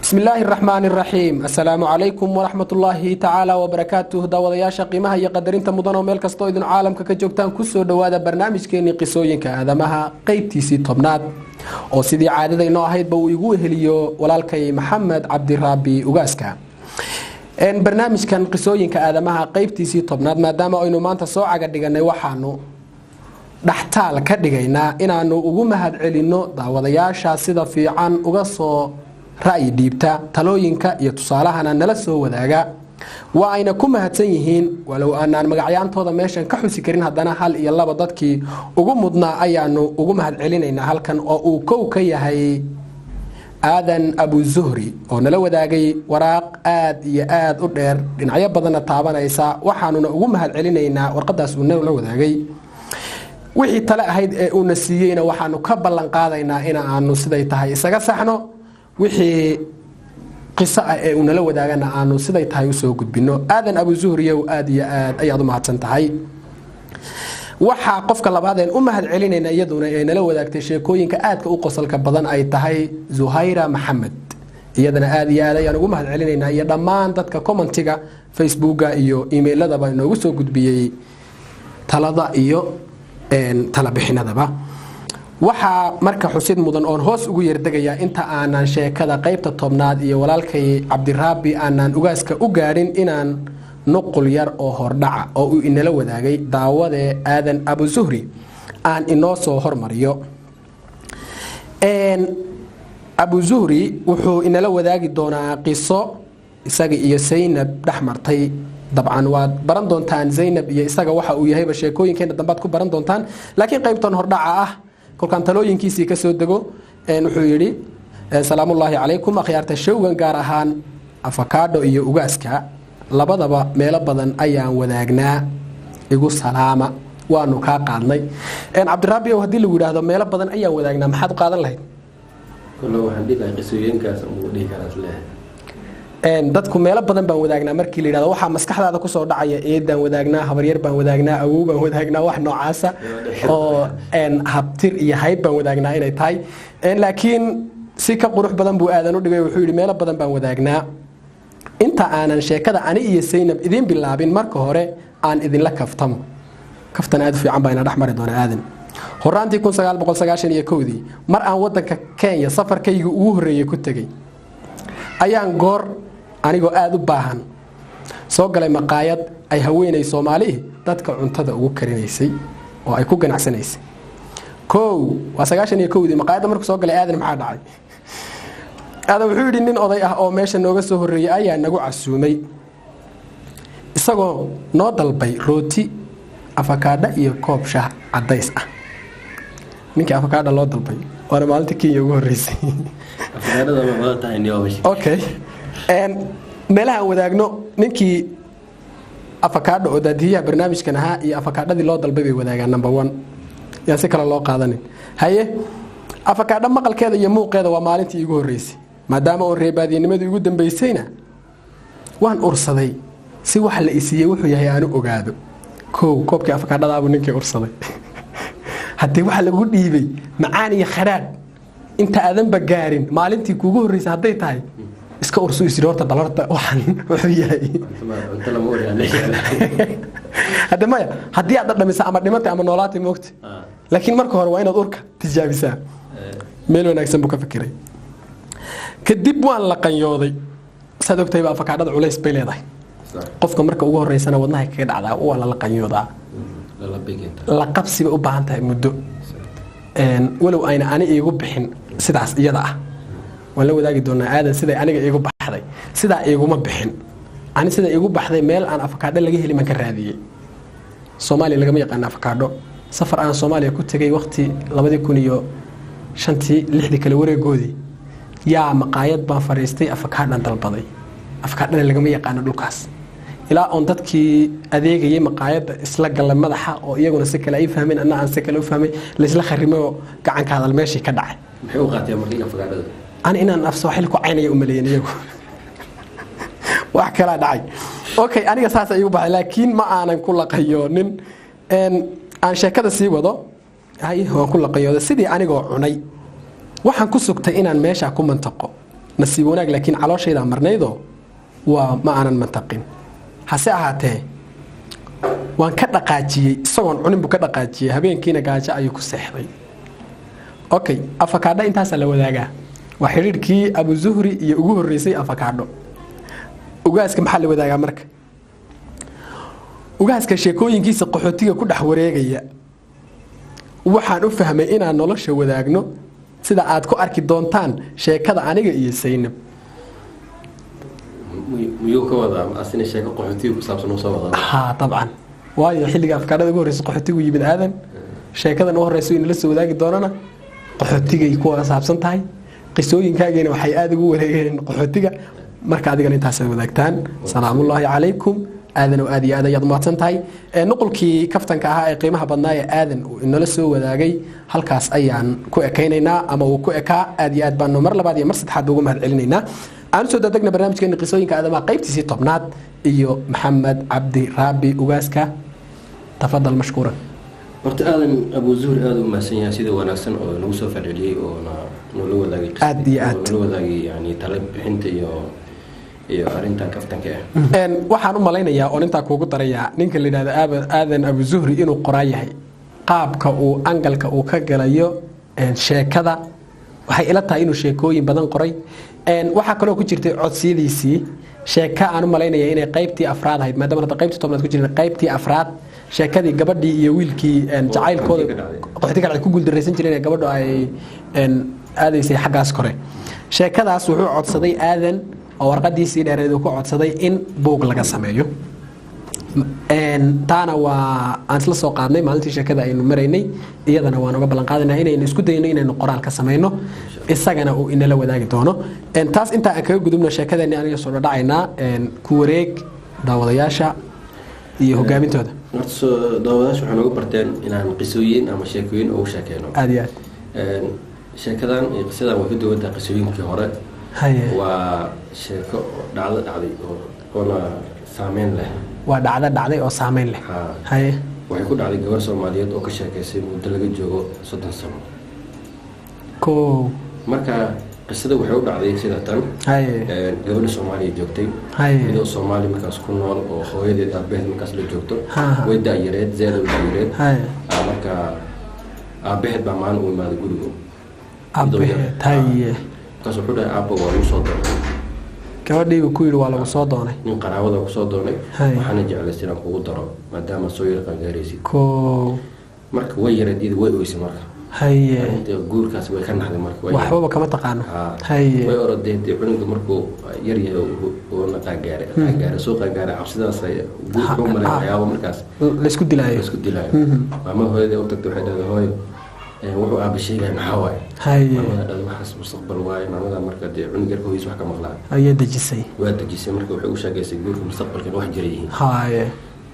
بسم الله الرحمن الرحيم السلام عليكم ورحمة الله تعالى وبركاته داودياشا قيمها يقدرين تمضان وميل كستو إذن عالم كجوبتان كسو دوادا برنامج كيني قصوين كآدمها قيبتيسي طبناد oo sidii caadada inoo ahayd ba uu igu heliyo walaalkay Maxamed Cabdiraabi Ugaaska barnaamijkan qisooyinka aadamaha qaybtiisii tobnaad maadaama aynu maanta soo caga dhiganay waxaanu dhaxtaal ka dhigaynaa inaanu ugu mahad celino daawadayaasha sida fiican uga soo ra'yi dhiibta talooyinka iyo tusaalahana nala soo wadaaga waa ayna ku mahadsan yihiin walow aanan magacyaantooda meeshan ka xusi karin haddana hal iyo laba dadkii ugu mudnaa ayaanu ugu mahad celinaynaa halkan oo uu kow ka yahay aadan abu zuhri oo nala wadaagay waraaq aad iyo aad u dheer dhinacyo badanna taabanaysa waxaanuna ugu mahad celinaynaa warqadaas uu nala wadaagay wixii tale ahayd ee uu na siiyeyna waxaanu ka ballan qaadaynaa in aanu siday tahay isaga saxno wixii قصة ونلا وداعنا عنو سيدا يتهاي وسوق بينه آذن أبو زهري وآدي أيضا ما تنتهي وحى قفك الله بعدين هاد علينا يدونا نلا وداعت شيء كوين كآد كأقصل كبضان أي تهاي زهيرة محمد يدنا آدي يعني هاد علينا يدا ما عندك كومنتيجا فيسبوك إيو إيميل هذا بينه وسوق بيه تلاضا إيو تلبحنا هذا waxaa marka xusid mudan oo hoos ugu yeerdagaya inta aanan sheekada qaybta tobnaad iyo walaalkay Cabdiraabi aanan ugaaska u gaarin inaan nuqul yar oo hordhaca oo uu inala wadaagay daawade aadan Abu Zuhri aan inoo soo hormariyo Abu Zuhri wuxuu inala wadaagi doonaa qiso isaga iyo Zaynab dhaxmartay dabcan waad baran doontaan Zaynab iyo isaga waxa uu yahay sheekooyinkeena dambaad ku baran doontaan laakiin qaybtan hordhaca ah kolkaan talooyinkiisii ka soo dago wuxuu yiri salaamullaahi calaykum akhyaarta showgan gaar ahaan afakaadho iyo ugaaska labadaba meelo badan ayaan wadaagnaa igu salaama waanu ka qaadnay Cabdiraabi oo hadii lagu yiraahdo meelo badan ayaan wadaagnaa maxaad qaadan lahayd kullu waxaan dhigaa qisooyinkaas uu dhigi karaa leeyahay dadku meelo badan baan wadaagnaa markii la yiraahdo waxa maskaxdaada ku soo dhacaya eedan wadaagnaa habaryar baan wadaagnaa awow baan wadaagnaa wax noocaasa oo habtir iyo hayb baan wadaagnaa inay tahay laakiin si ka qurux badan buu aadan u dhigay wuxuu yiri meelo badan baan wadaagnaa inta aanan sheekada ani iyo Zaynab idin bilaabin marka hore aan idin la kaftamo kaftan aad fiican baa ina dhaxmari doona aadan horaantii 1991 mar aan wadanka Kenya safarkaygu ugu horeeyay ku tagay ayaan goor anigoo aad u baahan soo galay maqaayad ay haweenay Soomaali dadka cuntada ugu karinaysay oo ay ku ganacsanaysay waa 91 maqaayada markuu soo galay aadan maxaa dhacay aadan wuxuu yiri nin oday ah oo meesha nooga soo horeeyay ayaa nagu casuumay isagoo noo dalbay rooti afakaadho iyo koob shaah cadays ah ninkii afakaadho loo dalbay waa maalintii Kenya ugu horeysay afakaadhada ma wada tahay niyowish okay meelaha wadaagno ninkii afakaadho oo daadiyaha barnaamijkan ahaa iyo afakaadhadii loo dalbay bay wadaagaan number 1 yaa si kala loo qaadanin haye afakaadho maqalkeeda iyo muuqeeda waa maalintii ugu horeysay maadaama oo reebaadinimadii ugu dambeysayna waan ursaday si wax la isiiyay wuxuu yahay aanu ogaado koobkii afakaadhada abu ninkii ursaday hadii waxa lagu dhiibay macaan iyo kharaad inta aadan ba gaarin maalintii kuugu horeysay haday tahay iska ursu isir horta balarta waxan wuxuu yahay inta la mooriyay hadda ma hadii aad dhamiso ama dhimantay ama noolaatay moogtay laakiin marka hore waa inaad urka tijaabisaa meel wanaagsan buu ka fikiray kadib waan la qanyooday sadogtay ba afakaadhada culays bay leedahay qofka marka ugu horeysana wadnaha kaga dhacdaa waa la qanyoodaa la qabsiba u baahan tahay muddo walow ayna ani iigu bixin sidaas iyada ah wala wadaagi doonaa aadan sida aniga iigu baxday sida iiguma bixin ani sida iigu baxday meel aan afakaadho laga heli man ka raadiyay Soomaaliya laga ma yaqaan afakaadho safar aan Soomaaliya ku tagay waqti 2005 kala wareegoodii yaa maqaayad baan fariistay afakaadhan dalbaday afakaadhana laga ma yaqaan dhulkaas ilaa on dadkii adeegayay maqaayada isla galay madaxa oo iyaguna si kale ay fahmeen anna aan si kale u fahmay la isla kharimo gacan ka hadal meeshii ka dhacay maxay u qaatay markii afakaadhada أنا إن نفسه حلو كعيني أمليين يجو وأحكي لا داعي أوكي أنا أساسا يبغى لكن ما أنا كل قيونين إن أنا شكله سيبضه هاي هو كل قيود سيدي أنا جو عني waxaan ku sugtay inaan meesha ku mantaqo nasiib wanaag laakiin calooshayda marnaydoo waa ma aanan mantaqin hase ahaatee waan ka dhaqaajiyey isagoon cunin buu ka dhaqaajiyey habeenkiina gaajo ayuu ku seexday okay afakaadho intaasaa la wadaagaa waa xidhiirkii abu zuhri iyo ugu horreysay afakaadho ugaaska maxaa la wadaagaa marka ugaaska sheekooyinkiisa qaxootiga ku dhex wareegaya waxaan u fahmay inaan nolosha wadaagno sida aad ku arki doontaan sheekada aniga iyo Saynab miyuu ka wadaa asina sheeko qaxootiga ku saabsan oo soo wadaa ha taban waayo xilliga afkaadhada ugu horreysay qaxootigu yimid aadan sheekadan u horreysay in la soo wadaagi doonana qaxootigay ku wada saabsan tahay qisooyinkaageena waxay aad ugu wareegeen qaxootiga marka adigana intaas ay wadaagtaan salaamullaahi calaykum aadan oo aad iyo aad ayaad umahadsan tahay nuqulkii kaftanka ahaa ee qiimaha badnaa ee aadan uu inala soo wadaagay halkaas ayaan ku ekaynaynaa ama uu ku ekaa aad iyo aad baanu mar labaad iyo mar saddexaad ugu mahad celinaynaa aan soo dadegna barnaamijkeena qisooyinka aadamaha qaybtiisii 10aad iyo maxamed cabdi raabi ugaaska tafadal mashkuuran horta aadan abu zuhri aad u mahadsan yahay sida wanaagsan oo nagu soo fadhiliyay oo nala wadaagay aad iyo aad nala wadaagay yani talab bixinta iyo arintan kaftanka waxaan u malaynayaa oo intaa kuugu darayaa ninka la yidhaahdo aadan abu zuhri inuu qoraa yahay qaabka uu angalka uu ka galayo sheekada waxay ila tahay inuu sheekooyin badan qoray waxaa kaloo ku jirtay codsiyadiisii sheeka aan u malaynayaa inay qaybtii afraad ahayd maadaama hadda qaybtii 10aad ku jirnay qaybtii afraad sheekadii gabadhii iyo wiilkii jacaylkooda qaxootiga ay ku guuldareysan jireen gabadhu ay aadaysay xaggaas kore sheekadaas wuxuu codsaday aadan oo warqadiisii dheereed uu ku codsaday in buug laga sameeyo taana waa aan isla soo qaadnay maalintii sheekada aynu maraynay iyadana waan uga ballan qaadanaynaa inaynu isku dayno inaynu qoraal ka samayno isagana uu inala wadaagi doono taas intaa aan kaga gudubno sheekadeenni aniga soo dhadhacaynaa ku wareeg daawadayaasha iyo hogaamintooda daawadayaasha waxay nooga barteen inaan qisooyin ama sheekooyin ugu sheekeyno aad iyo aad sheekadan iyo qisadan way ka duwan tahay qisooyinkii hore waa sheeko dhacday oona saameyn leh waa dhacday oo saameyn leh haye waxay ku dhacday gabar Soomaaliyeed oo ka sheekaysay muddo laga joogo 30 sano marka qisada waxay u dhacday sida tan gabadha Soomaaliya joogtay iyadoo Soomaali markaas ku nool oo hooyadeed aabaheed markaas la joogto way daayareed zeedo daayareed marka aabaheed baa maalin u imaaday guriga aabaheed haye kaas wuxuu dhahay aabba waa lagu soo doonay gabadhiiba ku yidhi waa lagu soo doonay nin qaraabada ku soo doonay waxaana jeclaystay inaan kugu daro maadaama soo yar qaangaaraysid marka way yareed way oysay marka haye guurkaas way ka naxday marka waxba kama taqaano haye way orodeen cunuga markuu yar yahay oo la qaangaaray soo qaangaaray cabsidaas ay guurka u maray ayaaba markaas la isku dilaayo maama hooyada u tagtay waxay dhahday hooyo wuxuu aaba sheegay maxaa waay haye waxaas mustaqbal waay maamada marka dee cunug yar hooyis wax ka maqlaa ayaa dejisay marka waxay u sheegaysay guurka mustaqbalka wax jira yihiin haye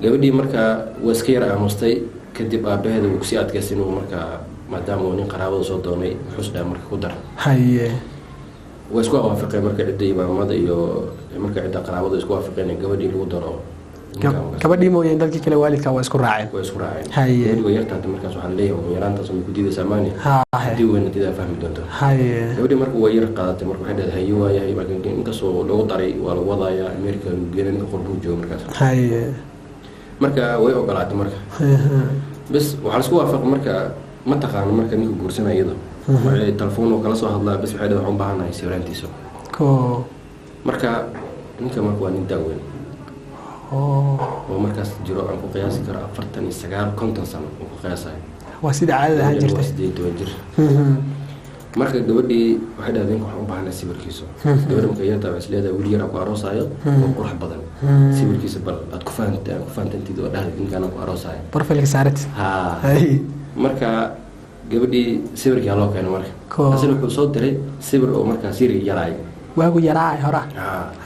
gabadhii marka waa iska yar aamustay kadib aabaheeda uu kusii adkaystay inuu marka maadaama uu nin qaraabada soo doonay xusdhaa marka ku dar haye waa isku waafaqeen marka cidda imaamada iyo marka cidda qaraabada isku waafaqeen gabadhii lagu daro gabadhii mooyeen dadkii kale waalidka waa isku raaceen haye gabadhii yartaada markaas waxaan leeyahay yaraantaas oo ku diidaysaa maani haddii weynatidaa fahmi doonto haye gabadhii marka waa yar qaadatay marka waxay dhahday haye waayahay marka inkastoo lagu daray waa lagu wadayaa Amerika geena ninka qorbuu joogo markaas haye marka way ogolaatay marka bas waxaa la isku waafaqay marka ma taqaano marka ninka guursanaya iyada waxay telefoon oo kala soo hadlaa bas waxay dhahday waxaan u baahanahay sawiraantiisa marka ninka marka waa nin daaweyn oo markaas jiro aan ku qiyaasi karo 49 sano oo ku qiyaasayo waa sida caadada ahaan jirtay 8 jir marka gabadhii waxay dhahday waxaan u baahanahay sawirkiisa gabadha marka iyada waa isleedahay wiil yar ku aroosayo oo qurux badan sawirkiisa bal aad ku fahantantiid oo dhahday ninkan ku aroosayo profilka saarat marka gabadhii sawirkii loo keenay marka asal wuxuu soo diray sawir oo marka siri yaraay waagu yaraa hora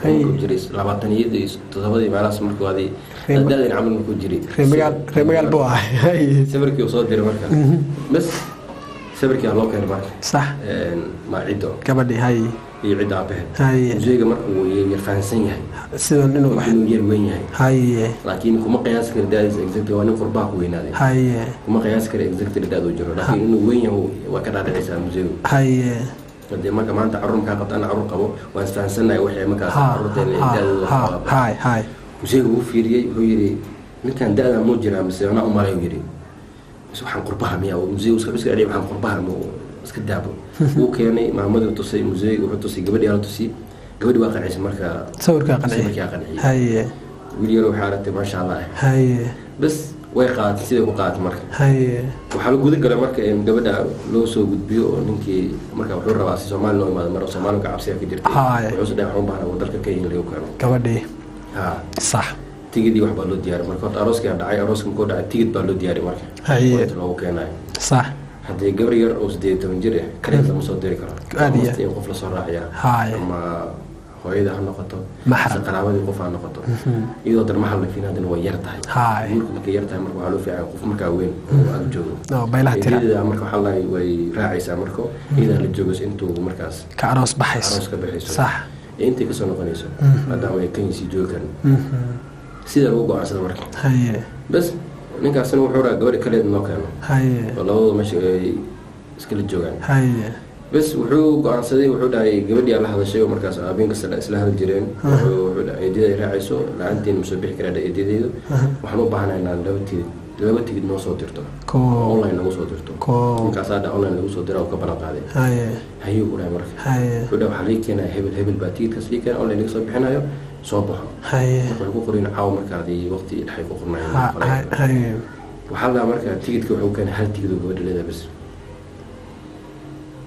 ku jiray 27 meelaas markuu aday dadaan camal ku jiray reemagal buu ahay sawirkii soo diray marka bas sawirkii loo keenay marka sax ma ciido gabadhii hay iyo ciida aabaheed jeega marka uu yar fahansan yahay sidan inuu yar weyn yahay haye laakiin kuma qiyaas karo daadis exactly waa nin qurbaa ku weynaaday haye kuma qiyaas karo exactly daad uu jiro laakiin inuu weyn yahay waa ka dhaadhaysaa museum haye hadii marka maanta carruur ka qabtaan carruur qabo waan fahansanahay waxay markaas carruurteen hay museega uu fiiriyay wuxuu yiri ninkan daada muu jiraa mise ana u maray yiri waxaan qurbaha miyaa museega iska dhigay waxaan qurbaha iska daabo uu keenay maamadu tusay museega wuxuu tusay gabadhii aan tusay gabadhii waa qancay marka sawirka qancay haye wiil waxa aragtay ma sha Allah haye bas way qaad sidii ku qaad marka haye waxa la gudan galay marka in gabadha loo soo gudbiyo oo ninkii marka wuxuu rabaa si Soomaali loo imaado marka Soomaali ka cabsi ka jirtay wuxuu sadeex xun baahan wadalka ka yimid leeyo karo gabadhii صح tigidii wax baa loo diyaariyay marka arooska dhacay arooska ku dhacay tigid baa loo diyaariyay marka haye loo keenay صح hadii gabar yar oo 18 jir ah kale lama soo diri karo aadiya qof la soo raaciya ama hooyada ha noqoto qaraabadii qof ha noqoto iyadoo dar maxal la fiinadana way yar tahay marka yar tahay marka waxa loo fiican qof marka weyn oo ag joogo baylaha tira marka waxa la way raacaysa marka iyada la joogo intuu markaas ka aroos baxayso صح intii ka soo noqonayso maadaama ay kan sii joogan sida ugu go'aansan marka haye bas ninkaasna wuxuu raa gabadh kale noo keeno haye labadooda meesha ay iska la joogaan haye bas wuxuu go'aansaday wuxuu dhahay gabadhii la hadashay oo markaas aabin ka isla hadal jireen wuxuu dhahay eedada raacayso laantiin soo bixi karaa eedadeedu waxaan u baahanahay inaan laba tigid noo soo dirto online lagu soo dirto ninkaas aad online lagu soo diro oo ka balan qaaday haye ku dhahay marka wuxuu dhahay waxa la keenay hebel baa tigid ka sii keenay online lagu soo bixinayo soo baxo haye wuxuu ku qorin caaw markaadii waqti dhaxay ku qornay haye waxa la marka tigidka wuxuu keenay hal tigid oo gabadha leedahay bas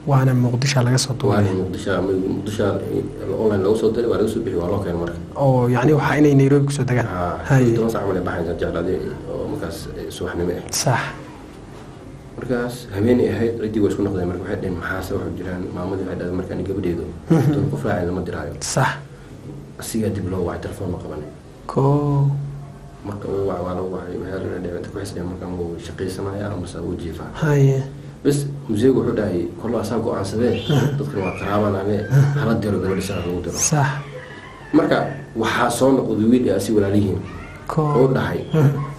وانا مقدشة على قصة طوال مقدشة اونلاين لو صدري ولا سو بخي والله كان marka oo yani waxa inay Nairobi ku soo dagaan hay toos amal baxay jeclaaday oo markaas subaxnimo sax markaas habeen ahayd cidii way isku noqdeen marka waxay dheen maxaa soo xujiraan maamadu waxay dhahday markaan gabadheedu intuu ku raacay lama diraayo sax asiga dib loo wacay telefoon ma qaban ko marka uu wacay waxa la dhigay ku xisnay markaan uu shaqeysanayo ama soo jiifa hay bas museegu wuxuu dhahay kullu asaga go'aansadee dadku waa qaraabanaane hala diro gabadha saar lagu diro sax marka waxa soo noqday wiil asi walaalihiin oo dhahay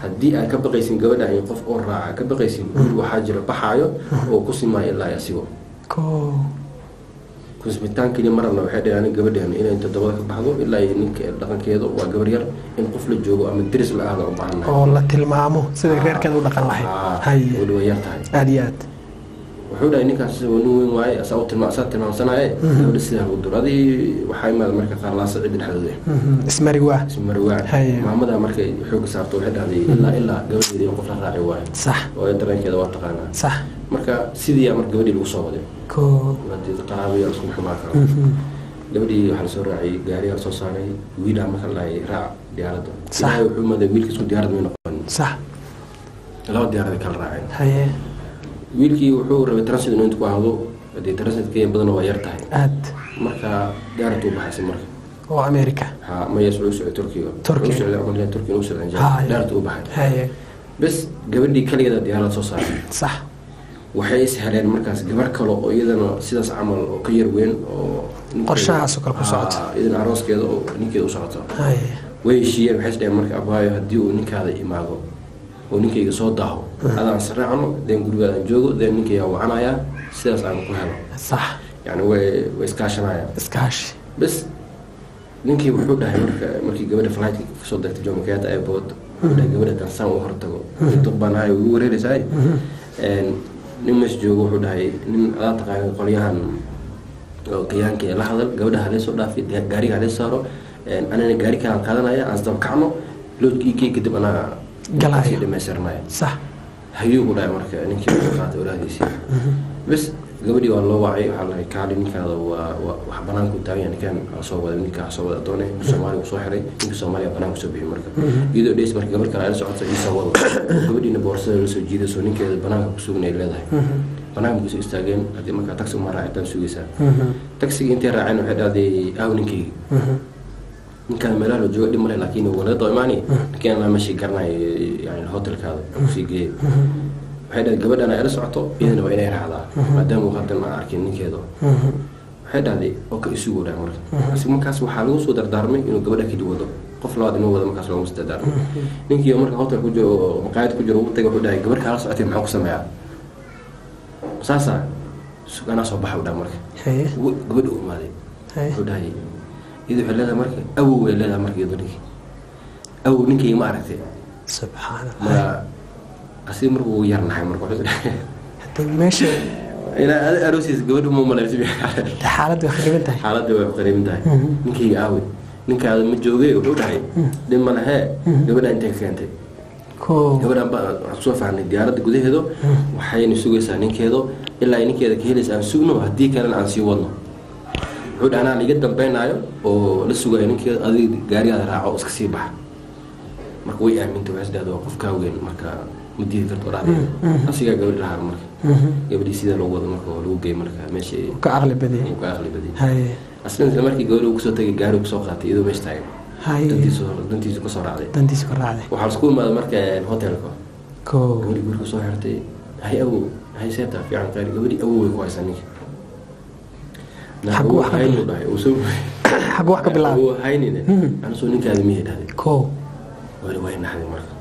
hadii ay ka baqaysin gabadha ay qof oo raaca ka baqaysin waxa jira baxaayo oo ku simaa ilaa asigo kusbitaan kaliya marna waxay dhaheen gabadhan inay inta dabada ka baxdo ilaa ninka dhaqankeedu waa gabar yar in qof la joogo ama diris la aado u baahan oo la tilmaamo sida reerkeedu u dhaqan lahayd hay wada yar tahay aadiyad wuxuu dhahay ninkaas uu weyn waay asoo tilmaamsanaaye gabadha sida uu duradii waxay maad marka qaar la socod dhaxdooda ismariwa maamada markay xoog saarto waxay dhahday ilaa gabadheedii qof la raaci waay sax oo dareenkeeda waa taqaana sax marka sidii marka gabadhii lagu soo waday ko wadii qaraabiyo isku xumaaka gabadhii waxa la soo raacay gaariga soo saaray wiilaa marka la raac diyaaradda sax wuxuu maday wiilkiis ku diyaaradda ma noqon sax laba diyaarad kala raacay haye wiilkii wuxuu rabay transit inuu ku aado hadii transit-ka badan waa yar tahay aad marka diyaaraddu u baxay marka oo America ma yeesho Turkiga Turkiga uu soo diyaaraddu u baxay haye bas gabadhii kaligeeda diyaarad soo saaray sax waxay isheleen markaas gabar kale oo iyadana sidaas camal oo ka yar weyn oo qorshahaas oo kale ku socota idan arooskeeda oo ninkeeda u socoto haye way shiyeen waxay isdheen marka abaayo hadii uu ninkaada imaado oo ninkeyga soo daaho adaan saraacno deen guriga joogo deen ninkeyga wacanaya sidaas aan ku helo sax yani way iskaashanaya iskaashi bas ninkii wuxuu dhahay markii gabadha flight soo degtay Jomo Kenyatta airport gabadha tan saan u hortago dad banaay ugu wareerisay nin mas joogo wuxuu dhahay nin aad taqaan qolyahan oo kiyaanka la hadal gabadha halay soo dhaafay gaariga halay saaro anana gaari ka qaadanaya aan dab kacno loodkii kadib ana galay dhameystirnay sax hayuu ku dhaay marka ninkii uu qaatay walaadiisi bas gabadhii waa loo wacay waxa la kaalin ninkaada wax banaanku taagan kan soo wada ninka soo wada doonay Soomaaliya soo xiray ninka Soomaaliya banaanku soo bixi marka iyadoo dhees marka gabar kale ay socotay isoo wada gabadhiina boorsada la soo jiiday soo ninkeeda banaanka ku sugnay leedahay banaanka soo istaageen hadii marka taxi ma raacay sugaysa taxiga intii raaceen waxay dhaaday ninkii ninkan meelaha jooga dhimay laakiin wala doomaani kan la mashi garnay yani hotelkaada si geey waxay dhahday gabadhan ay la socoto iyadana waa inay raacdaa maadaama uu hadda ma arkin ninkeedo waxay dhahday oo ka isugu dhaay marka markaas waxaa lagu soo dardaarmay inuu gabadha ka wado qof labaad inuu wado markaas lagu soo dardaarmay ninkii marka hotel ku jiro maqaayad ku jiro uu tagay wuxuu dhahay gabadha la socotay maxaa ku sameeyaa saasa سكان صوب حودا مرك قبل مالي حودا هي إذا حلنا مرك أو ولا مرك يدرك أو نكى ما عرفته سبحان الله ما أسمر ويرنا حمر حتى ماشي إلى أروسي قبل مو ملابس حالته خريبتها حالته خريبتها نكى قاوي نكى هذا متجوجي وحودا هي لما لها قبل أنت كنت gabadhan baa soo fahnay diyaaradda gudaheedo waxayna sugaysaa ninkeedo ilaa ninkeeda ka helaysa aan sugno haddii kalena aan sii wadno wuxuu dhaanaa liga dambeynaayo oo la sugayo ninkeeda adiga gaarigaada raaco iska sii baxa marka way aamintay waxay isdhaahdo waa qof kaa weyn marka ma diidi karto dhacday asigaa gabadhi lahaa marka gabadhii sida loo wado marka lagu geey marka meesha ka aqli badiyay aslan isla markii gabadhi uu kusoo tagay gaari uu kusoo qaatay iyadoo meesha taagan dantiisu kasoo raacday waxaa isku imaada marka hotelka gabadhi guriga soo xirtay hay awow hay seeta fiican qaari gabadhi awow way ku haysaa ninka xaggu wax ka bilaabay haynine aan soo ninkaada miyay dhahday wali way naxday marka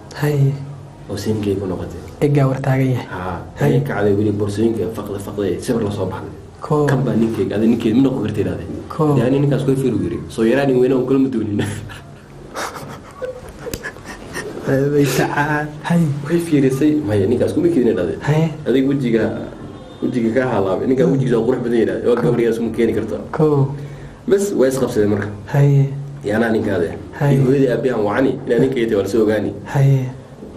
oo siinkay ku noqotay egaa war taagan yahay hay kacday wali borsooyinka faqday sawir la soo baxday kan baa ninkeyga ada ninkeed ma noqon karta idhahday yaani ninkaas koy fiiru yiri soo yaraan weyn oo kala madoonina way fiirisay maya ninkaas kuma keedin idhahday adig wejiga ka halaabay ninkaa wejigiisa qurux badan yidhahday oo gabriyaas ma keeni karto bas way isqabsadeen marka yaanaa ninkaade hooyadii aabihan wacani inaa ninkeyta waa lasoo ogaani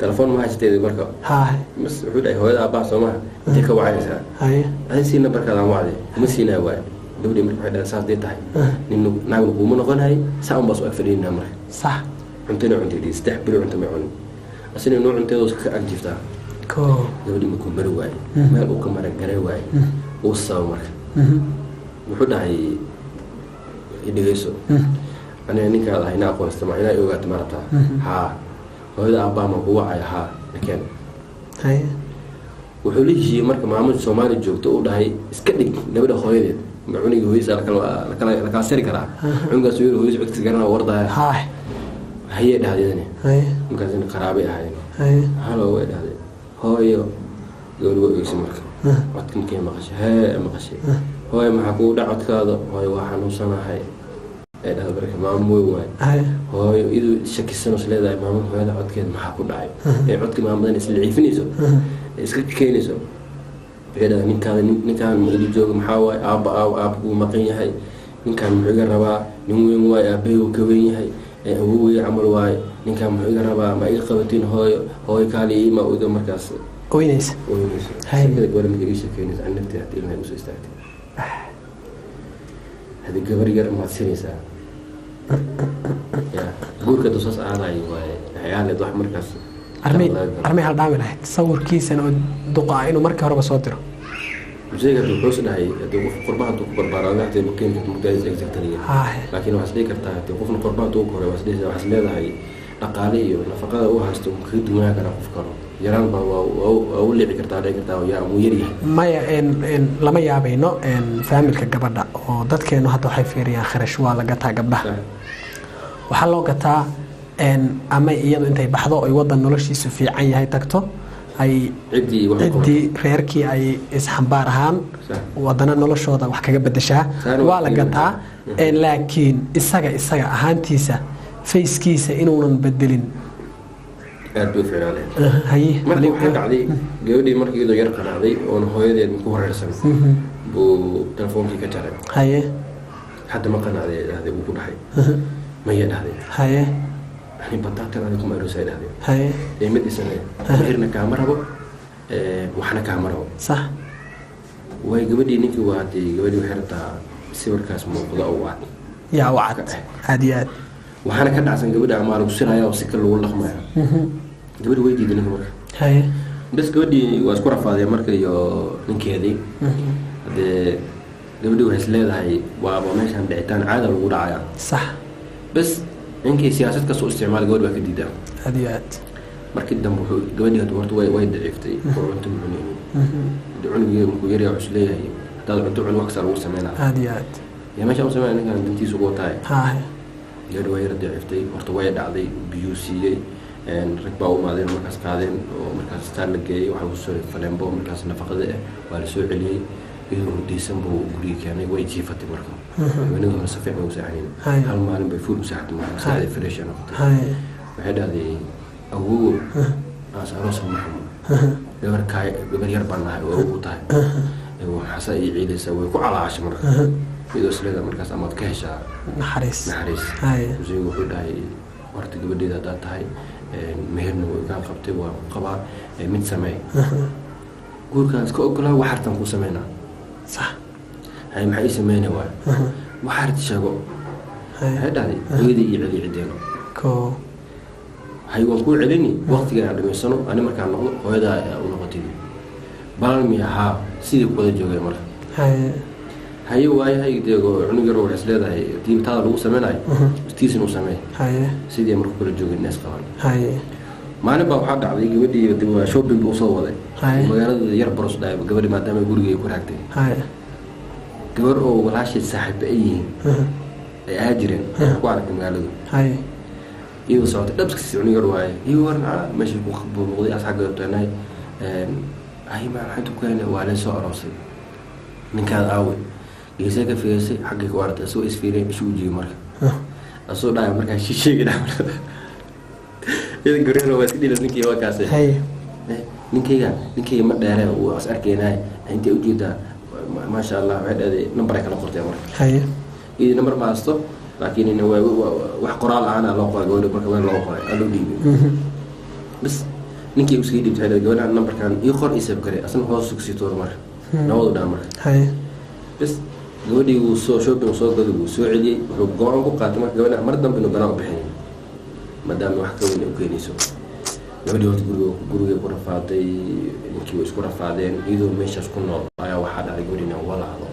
تلفون ما هشتري بركة. بس حود أي هذا أبغى سماه تك وعيسى. هاي سينا بركة لا وعدي مسينا واي. دوري من هذا أساس ده تاعي. إنه نعمل بومنا غن هاي سام بس أكفرين نمر. صح. عندنا دي استحبلوا عند معون. أصلا نوع عند دوس كأنجفتا. دوري مكون برواي. ما أبغى كمان جرواي. وصامر. وحود هاي يدرسوا. أنا نيكا هاي ناقول استمع هنا يوقات مرتا. ها. هذا أبا ما هو عيها لكن هاي وحولي مركب معمول سومالي جوته وده هاي إسكتني نبدأ خويلة معوني هو يسأل لك سير كرا عندك سوير هو يسبك سجارنا ورده هاي ده هذي هاي ممكن زين خرابي هاي هلا هو ده هاي يقولوا يسمعك وقتكم كي مقش هاي مقش هاي محكو دعوت كذا هاي واحد وصلنا هاي هذا بركة معمول واي هاي إذا شك السنة سلادة معمول هذا عد كده محكو دعي عد كده معمول ناس اللي عيفنيزو إسكت كينيزو هذا نكان مقدم جوج محاوي أب ومقيني هاي نكان محجر ربا نموين واي أبي وكويني هاي هو يعمل واي نكان محجر ربا ما يقبتين هاي كالي ما أود مركز وينيس هاي كده قبل ما تجيش كينيز عن نفتح تيلنا وسوي استعتي هذا قبل يجرب ما تصير ساعة قول كده صوص على عيال ضح مركز أرمي هالدعم له تصور كيس أنا دقة إنه مركز هرب صادره زي كده الحوس ده هي قربان توقف بربارة ده تبقى كم مجاز إكزاكترية لكن وحسلي كرتها توقفنا قربان توقف وحسلي وحسلي ده هي أقالية ونفقة هو هستو خد ما كان أفكاره يران أو اللي كرتها ده كرتها ويا ميري ما إن لما يابينه إن فهم الكجبرة وضد كأنه هتو حيفيريا خرشوا لقتها قبلها وحلو قتها إن أما يجوا أنت يبحثوا يوضع النولشي سفي عين هاي تكتو أي عدي غيركي أي إسحبارهان وضعنا النولش هذا وحكي بدشة ولا قتها لكن إسقى أهانتيسا فيس كيسة إنه نبدلين أدو في عليه هاي مركي حق عليه جودي مركي إذا يرقى عليه وأنا هو يدي المكوه رسم بتلفون كي كتره هاي حتى ما كان عليه هذا بكون حي ما يد هذا هاي يعني بطاطا عليكم أروسي هذا هاي يمد سنة غيرنا كاميرا بو وحنا كاميرا صح وجودي نيكي وعدي جودي وحرتها سيور كاس موقع وعد يا وعد هاديات وحنا كنا عشان جودي عمارة بسرعة يا وسكر ولا خمايا جودي ويدي دنا مرة هاي بس جودي وأذكر فاضي مرة يا نيكي هذه ده جودي وحسلاد هاي وابو ماشي عند عتان عادة الوضع عيان صح بس إنك سياسة كسوء استعمال جودي وكديدا هاديات مركز دم جودي هتورط وايد ضعيفتي وأنتم عنيني دعوني مكويري عشليه هي هذا أنتم عن وكسر وسمعنا هاديات يا ما شاء الله سمعنا كان بنتي سقوطاي هاي جودي وايد ضعيفتي ورط وايد عادي بيوسي إن ركبوا ما ذي مركز قادم ومركز ستارلك جاي وحوصل فلامبو مركز نفقة ده وعلى سوق عليه iyadoo hurdaysan buu guriga keenay way jiifatay marka haweenadu hore safiic bay u seexaneen hal maalin bay fuul u seexatay marka saacada fresh noqotay waxay dhahday awow aan saaroosan maxamed gabar yar baan nahay oo ugu tahay waxaasa ay ciidaysaa way ku calaashay marka iyadoo isleeda markaas amaad ka heshaa naxariis wuxuu dhahay horta gabadheeda haddaad tahay meherna way kaa qabtay waa qabaa mid samee guurkaan iska ogolaa waxartan kuu sameynaa صح هاي maxay sameeyeen waa waxaad sheego hay dhali hooyadii iyo cili cideeno ko hay waan ku celini waqtiga aan dhameysano ani markaan noqdo hooyada u noqotay balmi ha sidii ku wada joogay marka hay waay hay deego cunuga roo is leedahay diintada lagu sameeyay istiisnu sameey hay sidii markuu kula joogay nees qaban hay maalin baa waxa dhacday gabadhii dib waa shopping u soo waday magaalada yar baros dhaay gabadhii maadaama guriga ku raagtay hay gabar oo walaashii saaxiib ay yihiin ay aajireen ku arkay magaalada hay iyo socod dhabskiis cunuga waay iyo warna meesha ku qabooday asxaabta taanay ay ma xad ku keenay waa la soo aroosay ninkaad aawe geesay ka fiirsay xaqi ku artay soo isfiiray isuu jiyo marka asoo dhaay marka shisheeyay إذا قرينا واسيدي لنكي وكاسي هاي نكي ما داري وأسألكيناي أنت وجوده ما شاء الله بعد هذه نمبرك على قرطي أمرك هاي إذا نمبر ما أصله لكن إنه وحقرال أنا لقوا قولوا بركوان لقوا قالوا لي بس نكي وسيدي بتاعي قولنا النمبر كان يخر يسب كري أصلا هو سكسيتور مر نوض دامر هاي بس قولي وصو شو بنصو قولي وصو علي وقعوا بقاتمك قولنا مرة دم بنو بناء بحين مدام wax ka weyn u keenayso gabadhii horta guriga ku rafaaday ninkii way isku rafaadeen iyadoo meeshaas ku nool ayaa waxaa dhacay gurina walaalo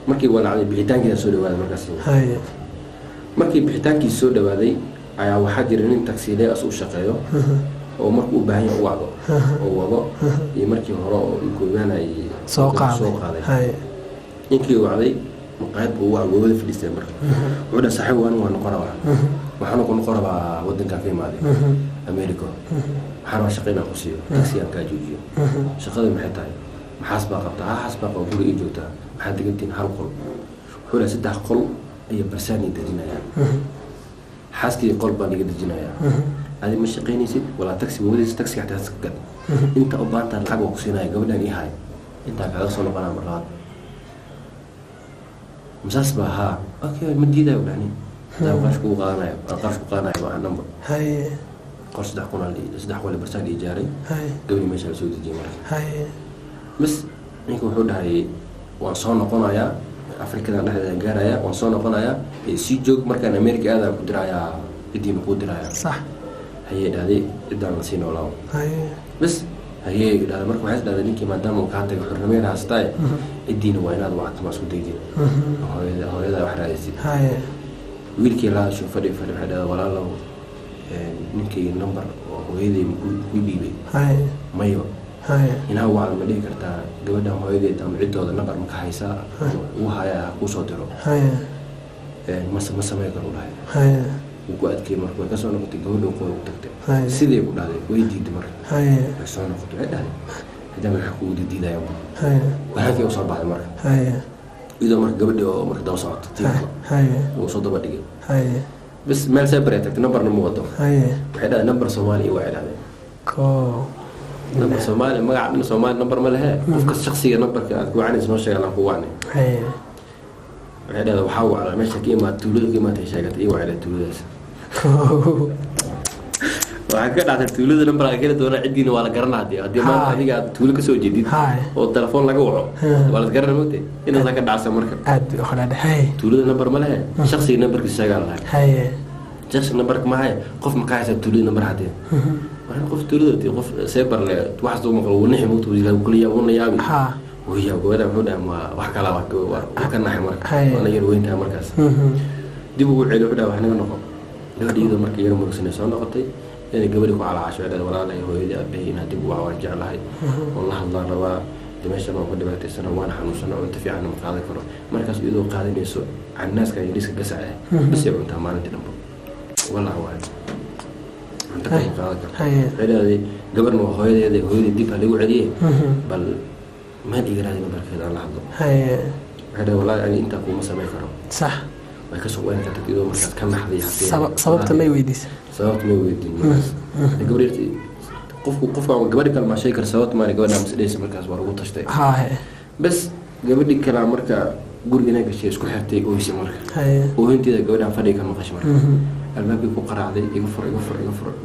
markii walaalay bixitaankiisa soo dhawaaday markaas markii bixitaankii soo dhawaaday ayaa waxaa jira nin taksiile as u shaqeeyo oo markuu u baahan yahay u wacdo oo wado iyo markii hore oo goobaanay soo qaaday ninkii wacday مقاعد هو عقوبة في الاستمرار. وده صحيح وأنا نقرأه. وحنا كنا نقرأ ودن كافيه مالي. أمريكا. حنا شقينا خصية. تاكسي كاجوجي. شغال محتاج. محاسبة قطعة حاسبة قبول إيجوتا. حد قلتين هالقل. حول 6 قل أي برساني تجنايا. حاسكي قلبا نقد الجنايا. هذه مش شقيني سيد ولا تاكسي وودي تاكسي حتى تسكت. أنت أبانت الحق وقصيناي قبل أن يهاي. أنت على صلوا قناة مرات. مساسبة ها أوكي مديدة يعني ده قاشكو قانا مع النمبر هاي قرص دحقنا اللي دحقوا لبرسان إيجاري هاي قبل ما يشال سويت الجمرة هاي بس نيكو حول هاي وانصانا قنايا أفريقيا نحن جارايا وانصانا قنايا سيجوك مركان أمريكا هذا قدرايا بدي مقدرايا صح هي هذه إدارة نسينا ولا هاي بس هي هذا مركب حاسس هذا نيكي ما دام وكانت الحرمية هاستاي الدين ويناد وقت ما سوديجي هذا واحد عايزين هاي ويلكي لا شوف فريق هذا ولا له نيكي النمبر وهذي بيبي هاي مايو هاي هنا هو على مليك كرتا قبلنا هذي تام عدة هذا النمبر مكحيسا وهاي وصوتره هاي ما سمع يقولوا هاي وقعد كي مرة كسر نقطة جهود وقوة وتكتب سيدي يقول هذا ويجي دمر بس أنا قلت هذا من حقوق الدين يا أبو وهذا يوصل بعد مرة إذا مرة قبل مرة ده وصلت وصلت بدقيقة بس ما سبرتك نمبر الموظف هذا نمبر صومالي واحد هذا نمبر صومالي ما قاعد من صومالي نمبر ملها وفق الشخصية نمبر كذا وعني اسمه شيء على قواني هذا وحاول على مشي كيما تولد كيما تشاكت إيوه على تولد وحكيت على تولد نمبر كده دونا عدينا ولا قرنا هدي ما هذيك تولد كسو جديد والتلفون لقى وعو ولا تقرنا موتي إنه ذاك الدعسة مركب عد خلنا هاي تولد نمبر ملها شخصي نمبر كساقال هاي شخص نمبرك معي قف مقاعد تولد نمبر هدي وأنا قف تولد قف سيبر واحد دوم قلو نحي موت وكل يوم يابي وهي وهذا هنا ما وحكى له وحكينا حمر أنا يروين تها مركز دي بقول على هذا وحنا نقول هذا إذا مركز يوم مركز سنة قطي يعني قبلكوا على عشرة هذا ولا لا هو إذا بهنا دي بقول وارجع له والله الله روا دمشق ما قد بقت السنة وانا حنوصلنا وانت في عنا مقاعد كرو مركز إذا قاعدين يسوع عن الناس كان يدرس قسعة بس يبون تماما تنبو والله هو أنت كان مقاعد كرو هذا قبلنا هو إذا دي بقى اللي عليه بل ما دي قرادي نبرك هذا الله حظه هاي هذا والله يعني أنت كوما سمي كرو صح ما يكسر وين كتكيدو مركز كم حدي sababta ma weydiis sababta ma weydiin gabadhii qofka gabadhi kale ma shay kar sababta ma gabadha mas'uuliyad markaas war ugu tashtay haa bas gabadhi kale marka guriga gashay isku xirtay oo isii marka oo intii gabadha fadhiga ka maqashay marka albaabkii ku qaraacday iga fur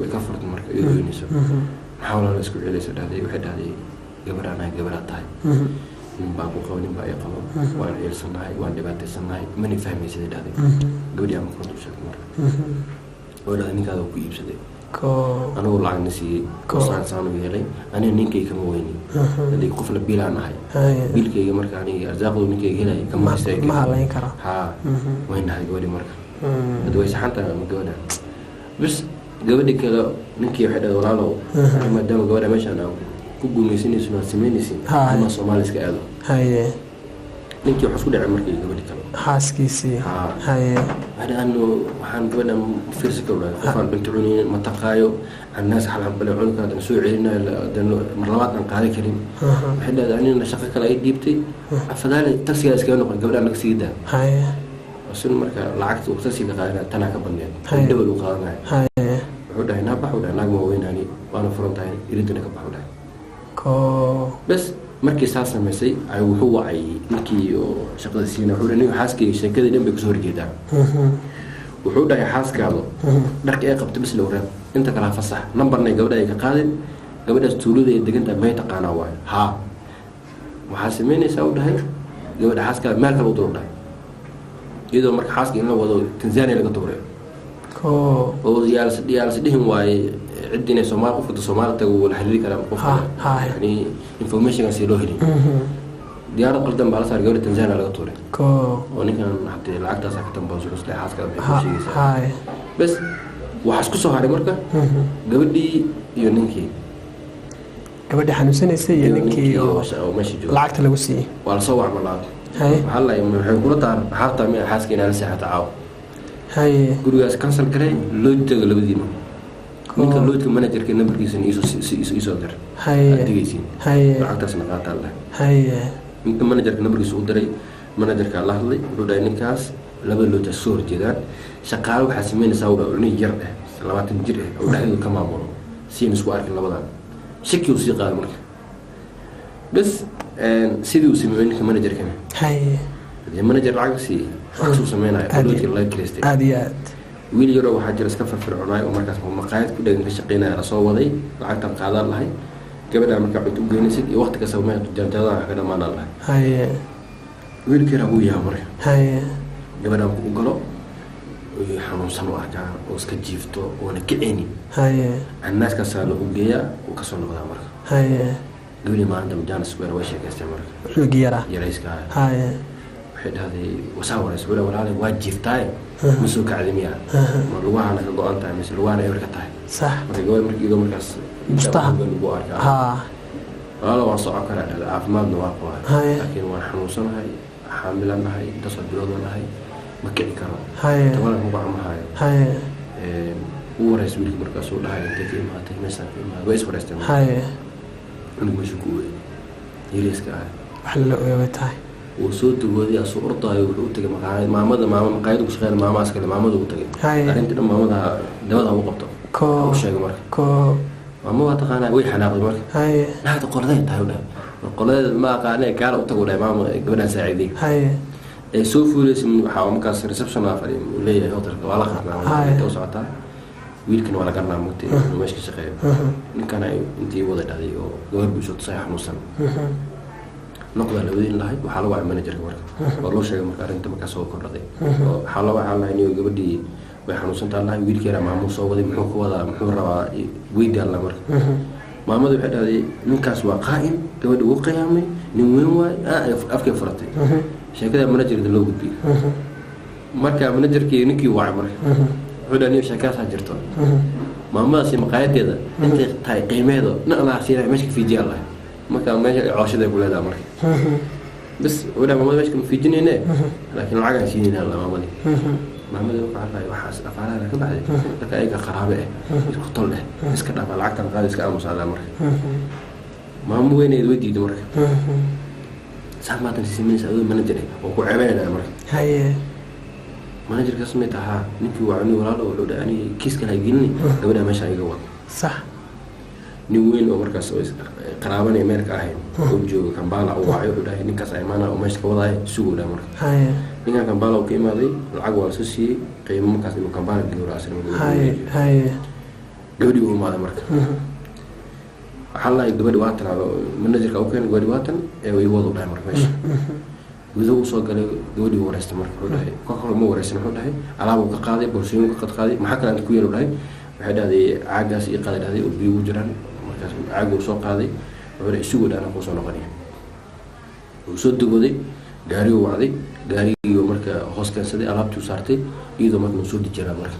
way ka furtay marka iyo inayso xawla la isku ciilayso dhahday waxay dhahday gabadha tahay baa ku qawnin baa ay qabo waan ciilsanahay waan dhibaataysanahay mani fahmaysid dhahday gabadhi aan ku sheegay marka oo dhahday ninkaada ku iibsaday anuu lacagna siiyey saan u yeelay aniga ninkayga kama weynin hadii qof la biilaan ahay biilkayga marka aniga arsaaqdu ninkayga helay kama haysta ma halayn karo haa waynahay gabadhi marka hadda way saxantahay ma gabadha bas gabadhi kale ninkii waxay dhahday walaalow maadaama gabadha meeshaan aan ku guumaysanayso inaad samaynaysin ama Soomaaliska aado ninkii wuxuu isku dhacay markii gabadhi kale xaaskiisii waxaan gabadha fiirsi ka walaal qofaan bintucuneen ma taqaayo annaas xalan bale cunka soo celinaa mar labaad aan qaadi karin waxay dhahday anina shaqo kale ay dhiibtay afadaale taksiga iska noqon gabadha naga sii daa asun marka lacagta uu taksiga qaadana tana ka bandeen dawlad uu qaadanay wuxuu dhahay naa baxu dhahay naagma weynaani waana furantahay iridina ka baxu dhahay bas markii saas samaysay ay wuxuu wacay ninkii oo shaqada siinay wuxuu dhahay xaaskayga sheekada dhan bay ku soo horjeedaan wuxuu dhahay xaaskaado dharka ay qabto bis loo reeb inta kala fasax numbarna gabadha ay ka qaadeen gabadhaas tuulada ay degan tahay may taqaana waay ha waxa sameynaysaa u dhahay gabadha xaaskaada meel kale u dooray iyadoo marka xaaska in la wado Tanzania laga tuuray oo diyaalsi dhihin waay عندنا سومال قفة سومال تقول حليل كلام قفة يعني information كان سيلوه لي ديار قلدم بالله صار جوري تنزانيا على طول ونكان حتى العقد ساكت بازوس لا حاسك هاي بس وحاسك سو هاري مركا قبل دي يونينكي قبل دي حنوسني سي يونينكي او ماشي جو العقد لو سي ولا صور ملاد هاي هلا يوم يقولوا تار حاطه مي حاسك انا لسه تعاو هاي غورياس كانسل كري لو تغ لبدينو ninka loodka managerka numberkiisa iso dir adigaysiin lacagtaasna qaataa leh ninka managerka numberkiisa u diray managerka la hadlay wuxuu dhahay ninkaas laba lood soo horjeedaan shaqaale waxaa sameynaysaa u dhaw nin yar ah 20 jir ah oo dhaxdu ka maamulo siin isku arkin labadan shaki uu sii qaado marka bas sidii uu sameeyay ninka managerka manager lacag si xaqsu sameynaya loodka la kiristay aad wiil yaro waxa jira iska firfircoonay oo markaas maqaayad ku dhagan ka shaqeynaya soo waday lacagtan qaadan lahay gabadha marka cunto u geynaysid iyo waqti ka sameeyay jantada ka dhamaanaa lahay wiilkii rabu yaa marka gabadha ku galo oo xanuunsan oo arkaa oo iska jiifto oo na kicini annaas ka saalo u geeya oo ka soo noqda marka gabadhi maanta majaan square way sheekaystay marka yarayska هذه وساورة سبلا ولا على واجب تاي مسوك عدمية مروحنا كقوان تاي مثل وانا يورك تاي صح مرجول مرجول مركز مستحب ها والله وصعك على عفماد نواقع لكن وانا حنوصل هاي حاملا هاي تصل بلادنا هاي مكان كرام هاي تقول لك مبعم هاي هو رئيس بيلك مركز ولا هاي تكي ما تكي مثلا ما ويس فرستم هاي أنا مش قوي يليس كهاي حلو يا تاي وصوت الودي أصور طايو وتجي مقاعد ماما مقاعد وش غير ماما أسكت ماما وتجي أنت لما ماما ده هو قبطه كو شيء مرك كو ماما وتقانا وين حناقد مرك لا تقول ذي تهون القول ما قانا كارو تقول يا ماما قبلنا ساعدين سوفو لسه حاوم كاس ريسبشن أفريم ولا هو ترى ولا خدنا توسعتها ويلكن ولا كنا مكتي ماشي شقيق إن كان أنتي وضع هذه وغير بشوط صحيح نوصل نقطة لودين لهاي وحلوة مانجر كورك والله شيء مركز أنت مكان سوق كردي حلوة على إني وجبدي بحنوسن تالله ويل كيرا مامو سوق ذي محوك وذا محور ويد الله مرك مامو ذي بحد هذه نكاس وقائم كبد وقيامي نوين واي أفكار فرطي شيء كذا مانجر ذي لو بدي مركز مانجر كي نكي واعي مرك هذا نيو شكاس هجرته مامو سي مقايد كذا أنت تاي قيمة هذا نقلا سيرة ماشي في جال الله ما كان ماشي عاشد يقول هذا مرة بس ولا ما ماشي في جنينه لكن العقل شيء هذا ما مالي ما مالي وقع الله وحاس أفعاله لكن بعد لك أي قرابة يقتل له بس كذا العقل قال يسكت مساعدة مرة ما مو وين يدوي دي مرة saad maatan siminaysa adoo manager oo ku ceebeynaya marka manager kasmay tahaa ninkii waa aniga walaalo oo dhow ani kiiska la gelin gabadha meesha iga wad sax nin weyn oo markaas oo qaraaban ee meerka ahayn oo jooga Kampala oo waxa uu dhahay ninkaas ay maana oo meesha ka wadaay suuq dhaa marka ninka Kampala oo ka imaaday lacag waa soo siiyay qiimo markaas inuu Kampala geliyo raashin gabadhi uu maada marka xalay gabadhi waa tan managerka oo keen gabadhi waa tan ee way wado dhahay marka meesha gudaha uu soo galay gabadhi wareystay marka uu dhahay ka kale ma wareysan uu dhahay alaab uu ka qaaday bolsooyin ka qaaday maxaa kale ku yeelo dhahay waxa dhahday caagaas iyo qadadaday oo biyo jiraan markaas caagu soo qaaday wuxuu isugu dhaana ku soo noqonay uu soo dugooday gaari uu wacday gaariga marka hoos keensaday alaabtu saartay iyadoo marka uu soo dijiraa marka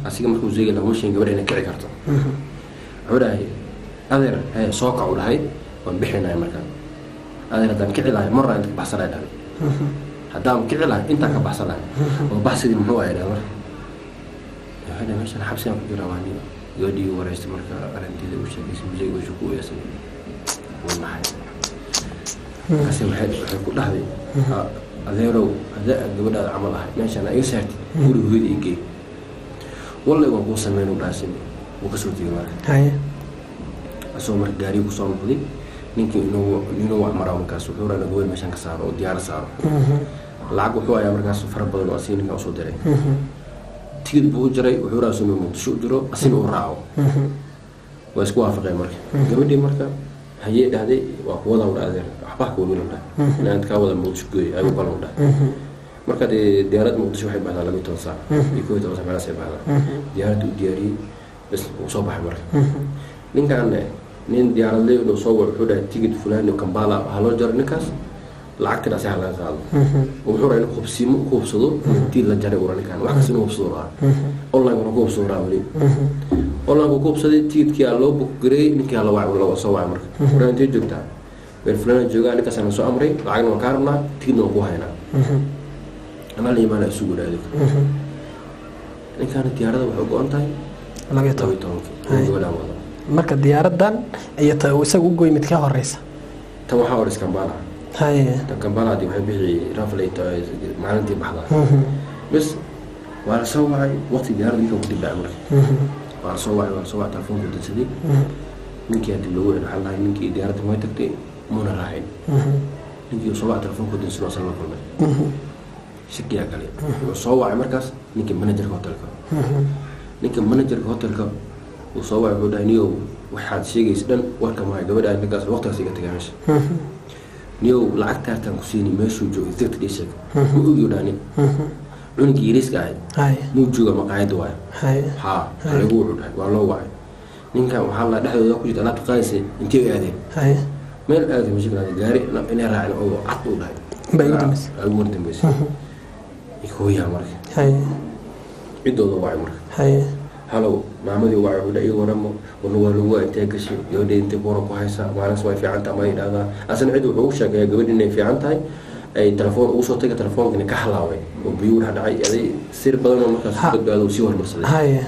asiga marka uu zeeyay lamooshin gabadha inay kici karto wuxuu dhahay adeer soo kac u dhahay waan bixinay marka adeer hadaan kici lahay mar inta baxsanay dhahay hadaan kici lahay inta ka baxsanay oo baxsadii muxuu ahayd marka هذا مثلا حبسنا في جراماني يودي ورئيس مركز أرندي وش كيس مزيج وش كوي أصلا والله كسر واحد كل هذه أذيرو هذا قبل هذا عمله ماشي أنا يسرت كل هو يجي والله ما بوصل منه براسمي وكسرت جماعة هاي أسومر جاري وصام بدي نيجي إنه عمره مكاسو كورا نقول مشان كساره وديار ساره لعقوا حوا يا مركز فرق بدل واسين كأسود دري تيجي بوجري وحورا سمي مقدشو جرو أسين ورعو واسكوا فقيه مركب قبل مركب هي هذه وقوة ولا أذر أحبك ولا لا أنا أتكلم مقدشو جوي أبو بالون لا مركب ديارات مقدشو حب هذا لقيت توصل يكوي توصل على سبب هذا ديارات ودياري بس وصباح مركب لين كان نين ديار اللي لو صور حورا تيجي فلان وكمبالا هلو جر نكاس lacag kala sax la qaado oo wuxuu raayay qofsiimo qoobsado intii la jaray waran kan wax kasoo qoobsado online oo qoobsado wali online oo qoobsaday tiidkii loo book garay ninkii la wacay loo soo wacay marka runtii joogta beel fulana jooga ninka sana soo amray lacagna waan ka rabnaa tiidna ku haynaa ana la iimaan isugu dhaaday ninkan diyaarada wuxuu go'an tahay laga tago marka diyaaradan ay isagu u gooy mid ka horeysa tan waxa hor Kampala هاي كمبالا دي بحب رافليت معناتي بحضر بس وعلى سوعي وقت الجهار دي كنت بعمر وعلى سوعي تلفون كنت سدي منك يا تلوه الحلا منك ديارة ما تكتي مونا راحين منك سوعي تلفون كنت نسوا صلوا كلنا شكي أكلي وسوعي مركز منك مانجر هوتلك منك مانجر هوتلك وسوعي بدانيو واحد شيء يسدن وركم معي قبل أن نقاس الوقت سيجي تجامش نيو لعك تارتان كسيني ماشو جو إثبت ليش مو يوداني لون جيريس قاعد مو جو مقاعد واي ها على جوع والله واي نينك وحلا ده هذا كوجي تلات قايسة انتي قاعدين مال هذا مش كنا جاري أنا راعي أو عطوا ده بيودمس الوردم بس يكوي عمرك يدو واي عمرك هلو معمدي وعي ولا أي ورمه ونوالوا تاكشي يودي أنت بورك وهيسا وأنا سوي في عنتا ما يدعى أصلا عدو عوشة جاي قبل إني في عنتا أي تلفون أوصل تيجي تلفون كنا كحلاوي وبيور هذا عي هذه سير بدل ما كان صدق هذا وسيور مرسل هاي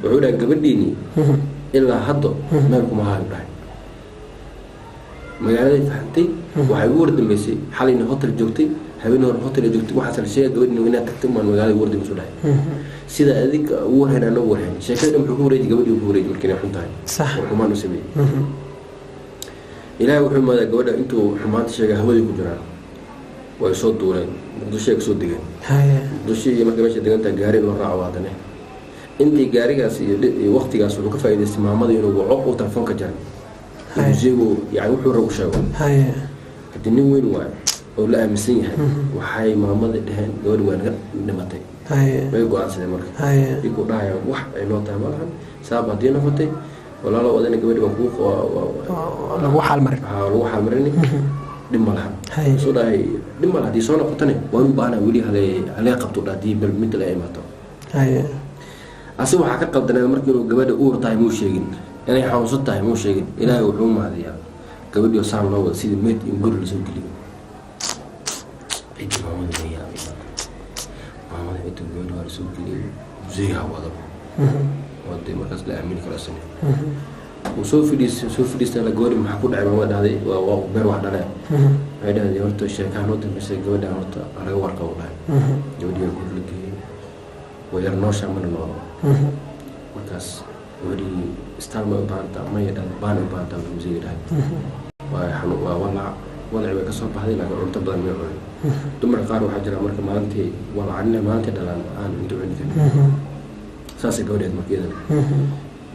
وعودا قبل ديني إلا حده ما لكم هاي براي ما يعني فهمتي وحيور دمسي حالي إنه هوتل جوتي هبينه هوتل جوتي وحصل شيء قبل إنه هنا تكتم من مجال ورد مسؤولي سيدا هذيك ورهنا نورهن شكلهم حكوري قبل يحكوري يمكن يحنتاي صح وحمان نسمي إلهي وحما ذا قبل أنتو حمان تشجع هودي كجرا ويصد دورين بدوشيك صد دقن بدوشي ما كمش دقن تجاري مرة عوادنا أنت جاري قاسي وقت قاسي لو كفاية الاستماع ماذا ينو وعق وتلفون كجرا يجيبوا يعني وحور وشاو الدنيا وين واي ولا أمسيها وحي ما ماذا دهن قبل وين نمتي ما يقول عسل مرة يقول راعي واحد إنه تعملها سابع دينا فتى ولا لا وذن قبل بقوق لوح المرن لوح المرن دمالها صدا هي دمالها دي صانع فتنة وين بانا ولي عليه قبض دي بالمثل أي ماتوا أسوأ حاجة قبضنا مركز قبل أور تاي مو شيء يعني حوصل تاي مو شيء إلى يوم هذه قبل يصعب لو سيد ميت ينقر لسوق لي إيش ما مدري يا itu dua harus beli zihah wadah. Waktu mereka sudah ambil kerasnya. وسوف فيديس لا جوري محكود على ما هذا وبر واحد عليه هذا يورتو الشيء كانوا تمس جودة هورتو على ورقة ولا جودي يقول لك ويرنوش من الله مكاس ودي استلم بانتا ما يدل بان بانتا الموسيقى ده وحنو ولا كسر بهذه لكن أنت بدل ما يقول ثم قالوا حجر أمريكا ما أنت ولا عنا ما أنت دلنا أنتوا عندك ساسي جودة مكيدا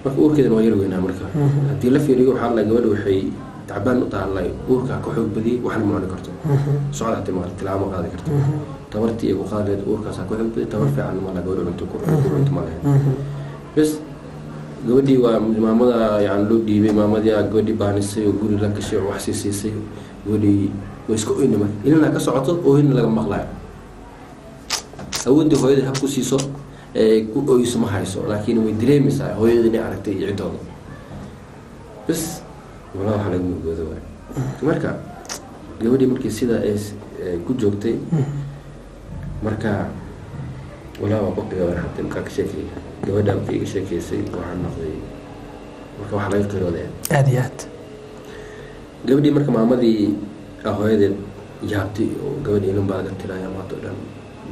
marka uurkeedana waa yar weynaa marka haddii la fiiriyo waxaa la gabadha waxay tacbaan u tahay uurkaa ka xoog badiyay wax ma cuni karto socod haddii ma tilaabo qaadi karto tabartii ugu qaadleed uurkaasaa ku xoog badiyay tabar fiican ma la gabadha cunto ku cunto ma lahayn bas gabadhii waa maamada yani loo dhiibay maamadii gabadhii baanisay oo guri la gashay oo wax siisay gabadhii way isku oynama ilaa ka socoto oo in laga maqlaayo awoodii hooyada hab ku siiso ku oyso ma hayso laakiin way dareemaysaa hooyadii aragtay ciidooda bas wala waxa lagu goodo marka gabadhii markii sida ay ku joogtay marka wala waa qofka warxatay ka sheekay gabadha ay ka sheekaysay waxaan noqday marka waxa laga qirooday aad gabadhii marka maamadii hooyadii yaabtay oo gabadhii inuu baaga tiraya ma todan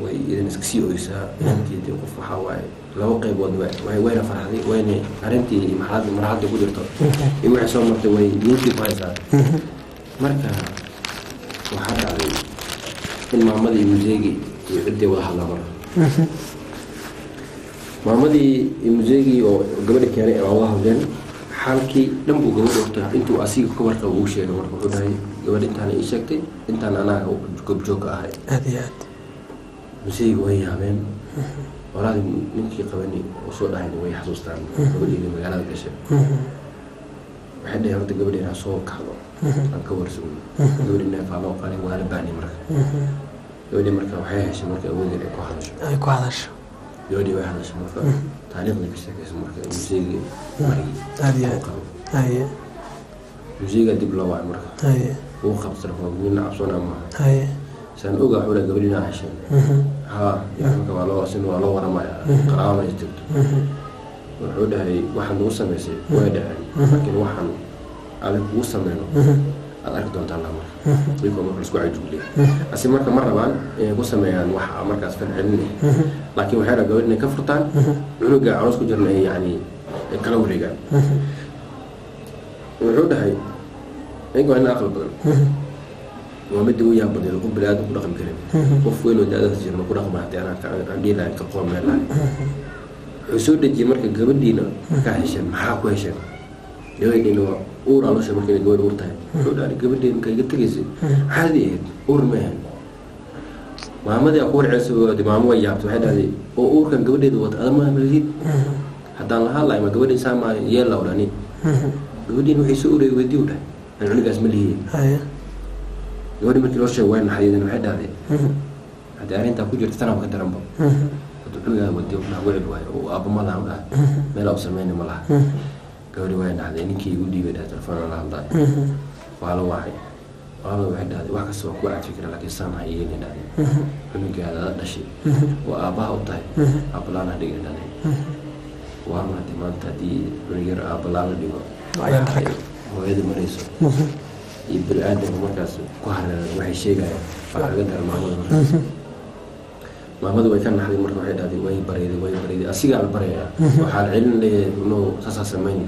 way idin iska sii oysaa intii qof waxa waay laba qaybood way farxday wayna arintii marxaladda ku jirto in wax soo martay way ninkii faysaa marka waxa dhacday in maamadii museegi iyo cidii wada hadlaa maamadii museegi oo gabadha keenay oo wada hadleen xalkii dhan buu gabadha waqtiga intuu asiga ka warqab uu sheegay marka wuxuu dhahay gabadha intaan ay sheegtay intaan anaga goobjoog ahay aad مسيج ويا عمين وراد نمشي قبني وصول عيني ويا حسوستان قبل لي مجالات الأشياء واحد يرد قبل لي نصور كحلو أنكور سوي قبل لي نفعله قال لي وأنا بعني مركب قبل لي مركب وحيش مركب أول لي كوهدش كوهدش قبل لي واحد مركب تعليق لي بشكل اسمه مركب مسيج مري هي مسيج قد بلوع مركب هي هو خمس رفض من عصونا ما هي سان أوجا حوله قبلنا عشان ها يعني كمان سن ولا ورا ما قرامة يستبد وحوله هي واحد وصل مسي واحد لكن واحد على وصل منه على أرض الله مرة يكون مرة عجوب لي أسمع مرة بعد وصل يعني واحد مركز في العلم لكن وحنا قبلنا كفرتان ونوجا عروس كجرنا يعني كلام رجال وحوله هي يقول أنا أقل بدل ومد وياه بدي يقول بلاد ورقم كريم وفوين ودادة تجرنا ورقم حتى أنا عندي لا كقوم لا حسود الجمر كقبل دينا كهشم محاكو هشم يقول إنه أور الله شو ممكن يقول أورته حود على قبل دين كي يتجلس هذه أور مهن محمد يقول عيسو دمام وياه واحد هذه أور كان قبل دين وقت هذا ما مزيد حتى الله هلا ما قبل دين سامع يلا وراني قبل دين وحيسود يودي وده أنا عندي اسم اللي هي يقول مثل وش وين حديدنا واحد هذه هذا أنت كوجر تنا وكنت رمبو تقول له ودي ولا وعد وأبو ما لهم ما لا أسمعني ما له قال وين هذا إنك يقول لي بدأ تلفون على الله وعلى واحد هذا واحد سوق واحد فكرة لكن سامع يجيني هذا إنك هذا شيء وأباه وطاي أبلان هذه هذا وأنا تمان تدي غير أبلان ديو وهذا مريض يبرئ آدم مركز كهر وحي شيء فقدر محمد وكان حدي مرة واحد هذه وين بريدي أسيق على البرية وحال علم لي إنه ساسا سميني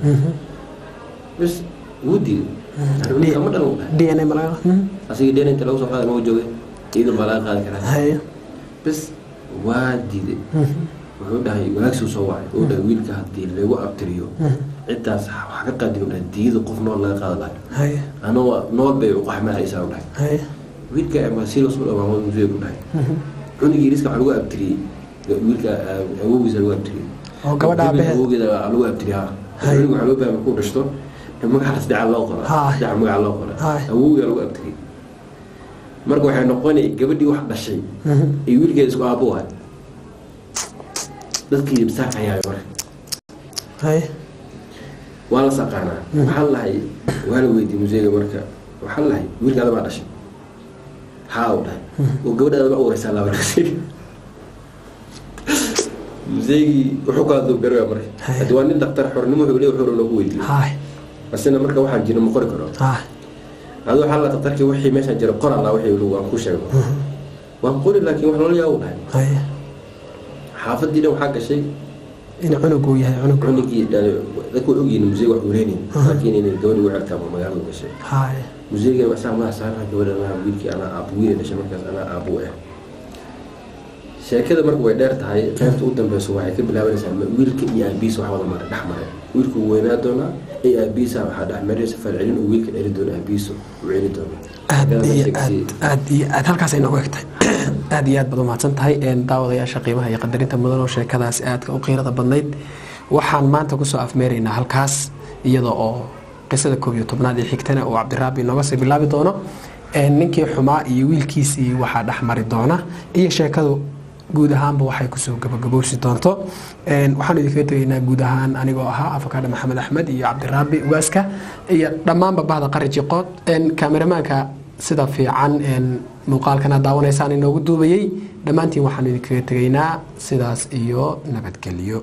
بس ودي دي أنا ملاك أسيق دي أنت لو سافر موجود إذا ملاك هذا كذا هاي بس وادي دي وده يواكسو سواعي وده ويل كهدي اللي هو أبتريو عدة حقيقة دي وده دي ذو قف نور لا قادر هاي أنا نور بيوقع ما يساوي هاي ويل كأما سيلوس ولا ما هو مزيد وده عندي جيريس كعلوة أبتري ويل كأبوه يساوي أبتري أو كمان عبه هو كده علوة أبتري ها علوة بقى بكون رشتو ما حد دع الله قرا دع ما الله قرا أبوه يلوة أبتري مرجو إحنا نقولي قبل دي واحد بالشيء يقول كده اسمه أبوها dadkii ibsaaq ayaa war hay wala saqana waxa lahay wala weydii museega marka waxa lahay wiilka ma dhashay haawda oo gabadha ma uraysa la waraysi museegi wuxuu ka doo garay marka hadii waa nin dhaqtar xornimo wuxuu leeyahay wuxuu loo weydii hay asina marka waxaan jira ma qori karo adoo xal la taqtarkii wixii meesha jira qor Allah wixii waan ku sheego waan qori laakiin wax loo yaabo lahayn xaafadii waxa gashay in cunugu yahay cunugii dadku ogyiin musee wax ureeyeen laakiin inay gabadhu u xirtaa magaalada gashay museega waxa ma saaran gabadha wiilkii ana abuuye dhashay markaas ana abuuye sheekada markuu way dheer tahay qaybta u dambayso waxay ka bilaabanaysaa wiilka iyo aabiis wax wada mar dhaxmaray wiilku weynaa doona ee aabiis waxa dhaxmaraysa falcelin uu wiilka dhali doona aabiis uu ceeli doona aad halkaas ay nooga egtay aad iyo aad baad u mahadsan tahay daawadayaasha qiimaha iyo qadarinta mudan oo sheekadaas aadka u qiirada badnayd waxaan maanta ku soo afmeeraynaa halkaas iyada oo qisada 11aad ee xigtana oo Cabdiraabi nooga sii bilaabi doono ninkii xumaa iyo wiilkiisii waxa dhaxmari doona iyo sheekadu guud ahaanba waxay ku soo gabagabowsi doonto waxaan idinkaga tegaynaa guud ahaan anigoo ahaa Afakaadha Maxamed Axmed iyo Cabdiraabi ugaaska iyo dhammaanba bahda Qaraji Qood kameramaanka sida fiican muuqaalkana daawanaysaan inoogu duubayay dhammaantiin waxaan idinkaga tegaynaa sidaas iyo nabadgelyo.